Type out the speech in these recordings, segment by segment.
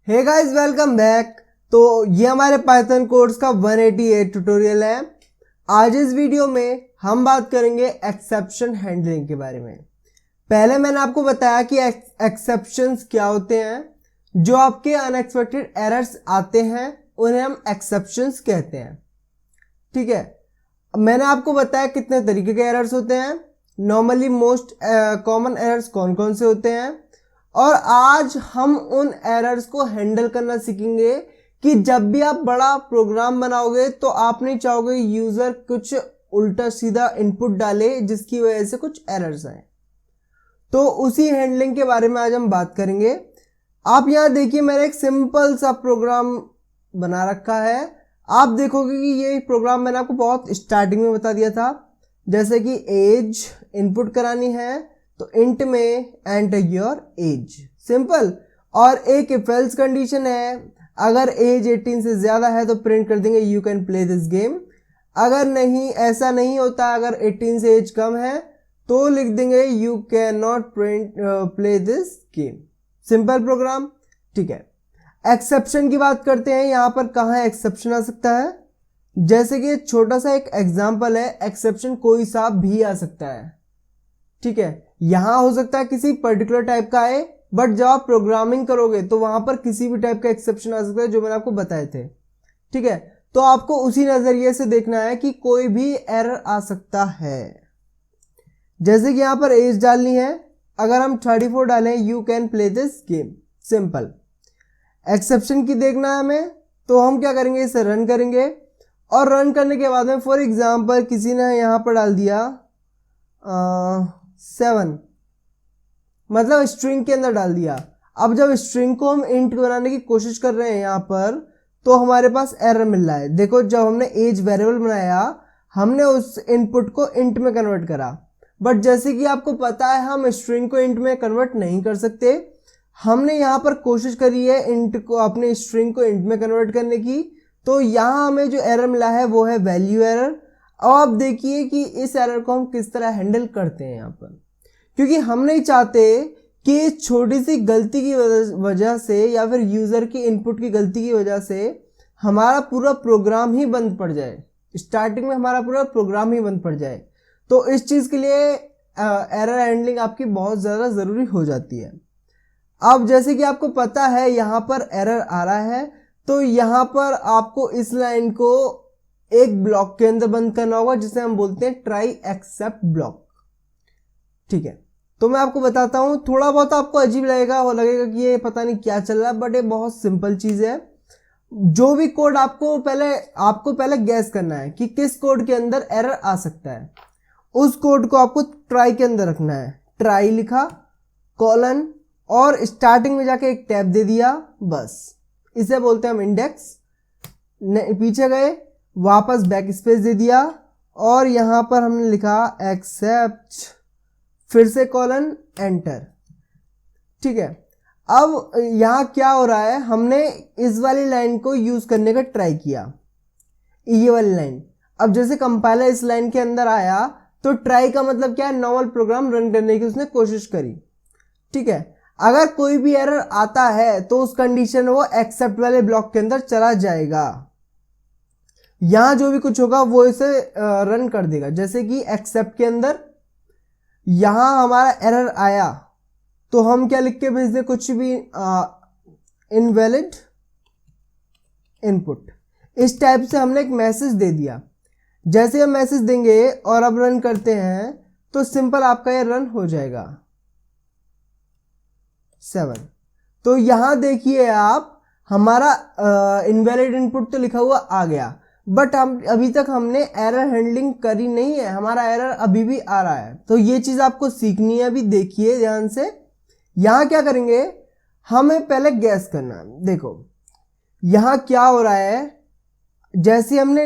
Hey guys welcome back. तो ये हमारे पाइथन कोर्स का 188 ट्यूटोरियल है। आज इस वीडियो में हम बात करेंगे एक्सेप्शन हैंडलिंग के बारे में। पहले मैंने आपको बताया कि एक्सेप्शंस क्या होते हैं। जो आपके अनएक्सपेक्टेड एरर्स आते हैं उन्हें हम एक्सेप्शंस कहते हैं। ठीक है, मैंने आपको बताया कितने तरीके के एरर्स होते हैं, नॉर्मली मोस्ट कॉमन एरर्स कौन कौन से होते हैं, और आज हम उन एरर्स को हैंडल करना सीखेंगे कि जब भी आप बड़ा प्रोग्राम बनाओगे तो आप नहीं चाहोगे यूजर कुछ उल्टा सीधा इनपुट डाले जिसकी वजह से कुछ एरर्स आए। तो उसी हैंडलिंग के बारे में आज हम बात करेंगे। आप यहां देखिए, मैंने एक सिंपल सा प्रोग्राम बना रखा है। आप देखोगे कि ये प्रोग्राम मैंने आपको बहुत स्टार्टिंग में बता दिया था। जैसे कि एज इनपुट करानी है तो इंट में एंटर योर एज, सिंपल। और एक इफ एल्स कंडीशन है, अगर एज 18 से ज्यादा है तो प्रिंट कर देंगे you can play this game. अगर नहीं, ऐसा नहीं होता, अगर 18 से एज कम है तो लिख देंगे you can not print play this game. Simple program. ठीक है, एक्सेप्शन की बात करते हैं। यहां पर कहां एक्सेप्शन आ सकता है, जैसे कि छोटा सा एक एग्जांपल है, एक्सेप्शन कोई सा भी आ सकता है। ठीक है, यहां हो सकता है किसी पर्टिकुलर टाइप का आए, बट जब आप प्रोग्रामिंग करोगे तो वहां पर किसी भी टाइप का एक्सेप्शन आ सकता है जो मैंने आपको बताए थे। ठीक है, तो आपको उसी नजरिए से देखना है कि कोई भी एरर आ सकता है। जैसे कि यहां पर एज डालनी है, अगर हम 34 डालें you can play this game, simple. Exception की देखना है हमें, तो हम क्या करेंगे, इसे रन करेंगे। और रन करने के बाद में फॉर एग्जाम्पल किसी ने यहां पर डाल दिया 7, मतलब स्ट्रिंग के अंदर डाल दिया। अब जब स्ट्रिंग को हम इंट बनाने की कोशिश कर रहे हैं यहां पर, तो हमारे पास एरर मिल रहा है। देखो, जब हमने एज वेरिएबल बनाया, हमने उस इनपुट को इंट में कन्वर्ट करा, बट जैसे कि आपको पता है हम स्ट्रिंग को इंट में कन्वर्ट नहीं कर सकते। हमने यहां पर कोशिश करी है इंट को, अपने स्ट्रिंग को इंट में कन्वर्ट करने की, तो यहां हमें जो एरर मिला है वो है वैल्यू एरर। अब आप देखिए कि इस एरर को हम किस तरह हैंडल करते हैं यहां पर, क्योंकि हम नहीं चाहते कि छोटी सी गलती की वजह से या फिर यूजर की इनपुट की गलती की वजह से हमारा पूरा प्रोग्राम ही बंद पड़ जाए। स्टार्टिंग में हमारा पूरा प्रोग्राम ही बंद पड़ जाए। तो इस चीज के लिए एरर हैंडलिंग आपकी बहुत ज्यादा जरूरी हो जाती है। अब जैसे कि आपको पता है यहां पर एरर आ रहा है, तो यहां पर आपको इस लाइन को एक ब्लॉक के अंदर बंद करना होगा, जिसे हम बोलते हैं ट्राई एक्सेप्ट ब्लॉक। ठीक है, तो मैं आपको बताता हूं। थोड़ा बहुत आपको अजीब लगेगा, वो लगेगा कि ये पता नहीं क्या चल रहा है, बट ये बहुत सिंपल चीज है। जो भी कोड आपको पहले गैस करना है कि किस कोड के अंदर एरर आ सकता है। उस कोड को आपको ट्राई के अंदर रखना है। ट्राई लिखा, कॉलन, और स्टार्टिंग में जाके एक टैब दे दिया, बस। इसे बोलते हैं हम इंडेक्स। पीछे गए, वापस बैक स्पेस दे दिया, और यहां पर हमने लिखा एक्सेप्ट, फिर से कॉलन, एंटर। ठीक है, अब यहां क्या हो रहा है, हमने इस वाली लाइन को यूज करने का ट्राई किया, ये वाली लाइन। अब जैसे कंपाइलर इस लाइन के अंदर आया, तो ट्राई का मतलब क्या है, नॉर्मल प्रोग्राम रन करने की उसने कोशिश करी। ठीक है, अगर कोई भी एरर आता है तो उस कंडीशन वो एक्सेप्ट वाले ब्लॉक के अंदर चला जाएगा। यहां जो भी कुछ होगा वो इसे रन कर देगा। जैसे कि एक्सेप्ट के अंदर यहां हमारा एरर आया, तो हम क्या लिख के भेज दें, कुछ भी, इनवैलिड इनपुट, इस टाइप से हमने एक मैसेज दे दिया। जैसे हम मैसेज देंगे और अब रन करते हैं, तो सिंपल आपका ये रन हो जाएगा 7। तो यहां देखिए आप, हमारा इनवैलिड इनपुट तो लिखा हुआ आ गया, बट हम अभी तक हमने एरर हैंडलिंग करी नहीं है, हमारा एरर अभी भी आ रहा है। तो ये चीज आपको सीखनी है। अभी देखिए ध्यान से, यहां क्या करेंगे, हमें पहले गैस करना है। देखो यहां क्या हो रहा है, जैसे हमने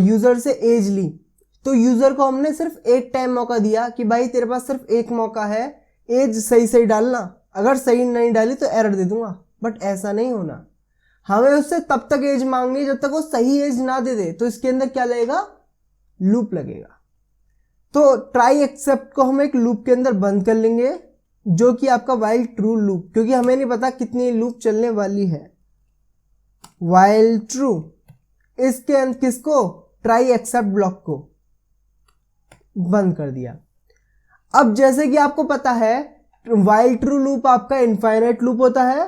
यूजर से एज ली, तो यूजर को हमने सिर्फ एक टाइम मौका दिया कि भाई तेरे पास सिर्फ एक मौका है, एज सही सही डालना, अगर सही नहीं डाली तो एरर दे दूंगा। बट ऐसा नहीं होना, हमें उससे तब तक एज मांगनी है जब तक वो सही एज ना दे दे। तो इसके अंदर क्या लगेगा, लूप लगेगा। तो ट्राई एक्सेप्ट को हम एक लूप के अंदर बंद कर लेंगे, जो कि आपका वाइल ट्रू लूप, क्योंकि हमें नहीं पता कितनी लूप चलने वाली है। वाइल ट्रू इसके अंत किसको, ट्राई एक्सेप्ट ब्लॉक को बंद कर दिया। अब जैसे कि आपको पता है वाइल ट्रू लूप आपका इनफाइनाइट लूप होता है,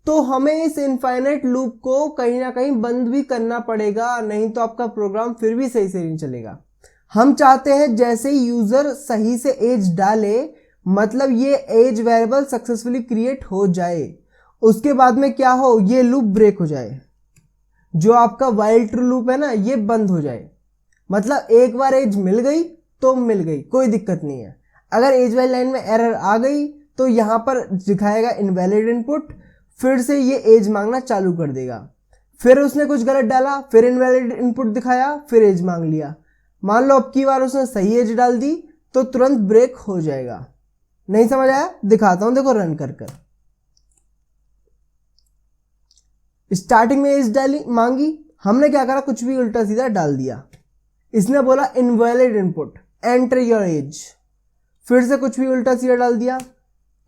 तो हमें इस इनफाइनाइट लूप को कहीं ना कहीं बंद भी करना पड़ेगा, नहीं तो आपका प्रोग्राम फिर भी सही से नहीं चलेगा। हम चाहते हैं जैसे ही यूजर सही से एज डाले, मतलब ये एज वेरिएबल सक्सेसफुली क्रिएट हो जाए, उसके बाद में क्या हो, ये लूप ब्रेक हो जाए, जो आपका वाइल ट्रू लूप है ना ये बंद हो जाए। मतलब एक बार एज मिल गई तो मिल गई, कोई दिक्कत नहीं है। अगर एज वाइल लाइन में एरर आ गई तो यहां पर दिखाएगा इनवैलिड इनपुट, फिर से ये एज मांगना चालू कर देगा। फिर उसने कुछ गलत डाला, फिर इनवैलिड इनपुट दिखाया, फिर एज मांग लिया। मान लो अब की बार उसने सही एज डाल दी तो तुरंत ब्रेक हो जाएगा। नहीं समझ आया, दिखाता हूं, देखो रन कर कर। स्टार्टिंग में एज डाली मांगी, हमने क्या करा, कुछ भी उल्टा सीधा डाल दिया। इसने बोला invalid input, enter your age, फिर से कुछ भी उल्टा सीधा डाल दिया,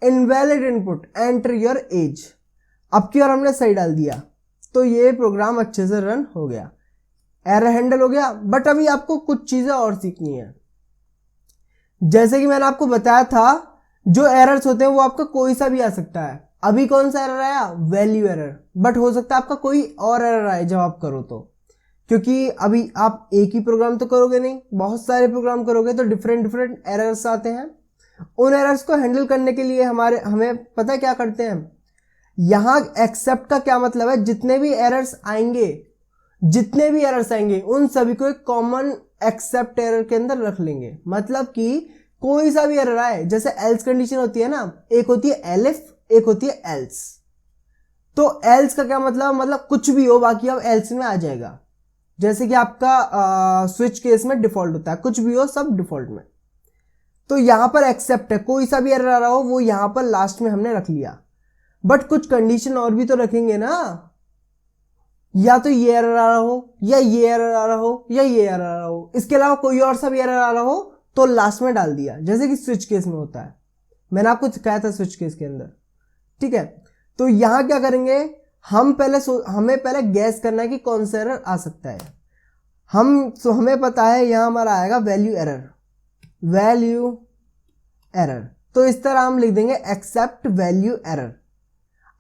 invalid input, enter your age. अब की बार हमने सही डाल दिया तो ये प्रोग्राम अच्छे से रन हो गया, एरर हैंडल हो गया। बट अभी आपको कुछ चीजें और सीखनी है। जैसे कि मैंने आपको बताया था जो एरर्स होते हैं वो आपका कोई सा भी आ सकता है। अभी कौन सा एरर आया, वैल्यू एरर, बट हो सकता है आपका कोई और एरर आए जब आप करो तो, क्योंकि अभी आप एक ही प्रोग्राम तो करोगे नहीं, बहुत सारे प्रोग्राम करोगे तो डिफरेंट एरर्स आते हैं। उन एरर्स को हैंडल करने के लिए हमें पता है क्या करते हैं, यहां एक्सेप्ट का क्या मतलब है, जितने भी एरर्स आएंगे उन सभी को एक कॉमन एक्सेप्ट एरर के अंदर रख लेंगे। मतलब कि कोई सा भी एरर आए, जैसे एल्स कंडीशन होती है ना, एक होती है एलिफ, एक होती है एल्स। तो एल्स का क्या मतलब कुछ भी हो बाकी अब एल्स में आ जाएगा। जैसे कि आपका स्विच केस में डिफॉल्ट होता है, कुछ भी हो सब डिफॉल्ट में। तो यहां पर एक्सेप्ट है, कोई सा भी एरर आ रहा हो वो यहां पर लास्ट में हमने रख लिया। बट कुछ कंडीशन और भी तो रखेंगे ना, या तो ये एरर आ रहा हो, या ये एरर आ रहा हो, या ये एरर आ रहा हो, इसके अलावा कोई और सा भी एरर आ रहा हो तो लास्ट में डाल दिया, जैसे कि स्विच केस में होता है। मैंने आपको सिखाया था स्विच केस के अंदर, ठीक है। तो यहां क्या करेंगे, हमें पहले गैस करना है कि कौन सा एरर आ सकता है। हमें पता है यहां हमारा आएगा वैल्यू एरर, तो इस तरह हम लिख देंगे एक्सेप्ट वैल्यू एरर।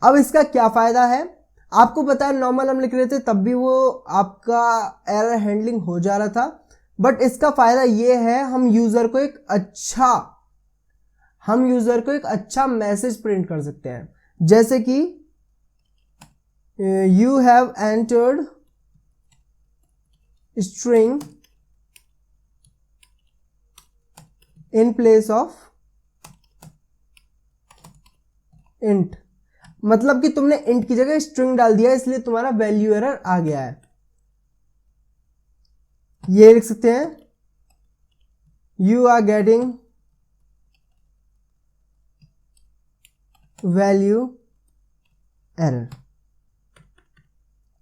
अब इसका क्या फायदा है, आपको पता है नॉर्मल हम लिख रहे थे तब भी वो आपका एरर हैंडलिंग हो जा रहा था, बट इसका फायदा ये है हम यूजर को एक अच्छा मैसेज प्रिंट कर सकते हैं। जैसे कि you have entered string in place of int, मतलब कि तुमने इंट की जगह स्ट्रिंग डाल दिया, इसलिए तुम्हारा वैल्यू एरर आ गया है। ये लिख सकते हैं you are getting value error,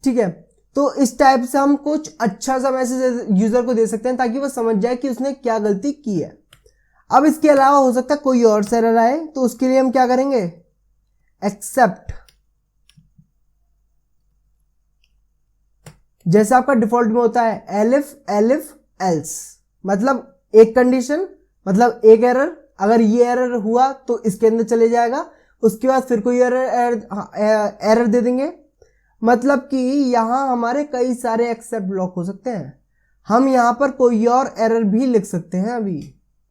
ठीक है। तो इस टाइप से हम कुछ अच्छा सा मैसेज यूजर को दे सकते हैं ताकि वो समझ जाए कि उसने क्या गलती की है। अब इसके अलावा हो सकता है कोई और सा एरर आए, तो उसके लिए हम क्या करेंगे, एक्सेप्ट, जैसे आपका डिफॉल्ट में होता है एलिफ एल्स, मतलब एक कंडीशन, मतलब एक एरर, अगर ये एरर हुआ तो इसके अंदर चले जाएगा, उसके बाद फिर कोई एरर दे देंगे। मतलब कि यहां हमारे कई सारे एक्सेप्ट ब्लॉक हो सकते हैं। हम यहां पर कोई और एरर भी लिख सकते हैं, अभी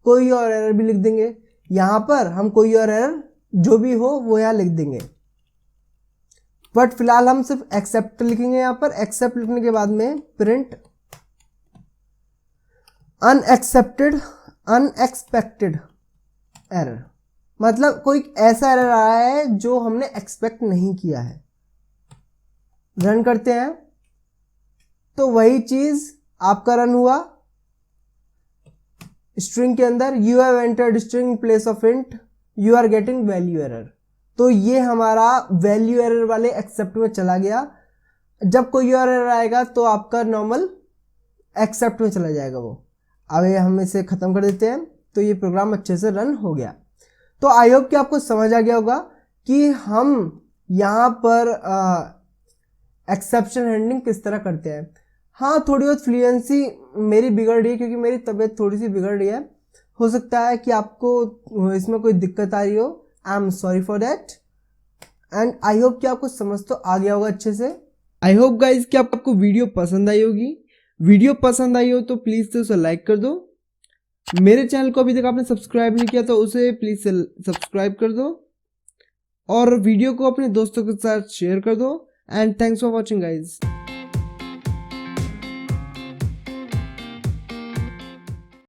कोई और एरर भी लिख देंगे, यहां पर हम कोई और एरर जो भी हो वो यहां लिख देंगे। बट फिलहाल हम सिर्फ एक्सेप्ट लिखेंगे। यहां पर एक्सेप्ट लिखने के बाद में प्रिंट अनएक्सपेक्टेड एरर, मतलब कोई ऐसा एरर आया है जो हमने एक्सपेक्ट नहीं किया है। रन करते हैं तो वही चीज आपका रन हुआ स्ट्रिंग के अंदर, you have entered string in place of int, you are getting value error. तो ये हमारा वैल्यू एरर वाले एक्सेप्ट में चला गया। जब कोई और एरर आएगा तो आपका नॉर्मल एक्सेप्ट में चला जाएगा वो। अब हम इसे खत्म कर देते हैं, तो ये प्रोग्राम अच्छे से रन हो गया। तो आई होप कि आपको समझ आ गया होगा कि हम यहाँ पर एक्सेप्शन हैंडलिंग किस तरह करते हैं। हाँ, थोड़ी बहुत फ्लुएंसी मेरी बिगड़ रही है क्योंकि मेरी तबीयत थोड़ी सी बिगड़ रही है। हो सकता है कि आपको इसमें कोई दिक्कत आ रही हो, I am sorry for that. And I hope कि आपको समझ तो आ गया होगा अच्छे से। आई होप गाइज कि आपको वीडियो पसंद आई होगी। वीडियो पसंद आई हो तो प्लीज़ से उसे लाइक कर दो। मेरे चैनल को अभी तक आपने सब्सक्राइब नहीं किया तो उसे प्लीज़ से सब्सक्राइब कर दो और वीडियो को अपने दोस्तों के साथ शेयर कर दो। And thanks for watching guys.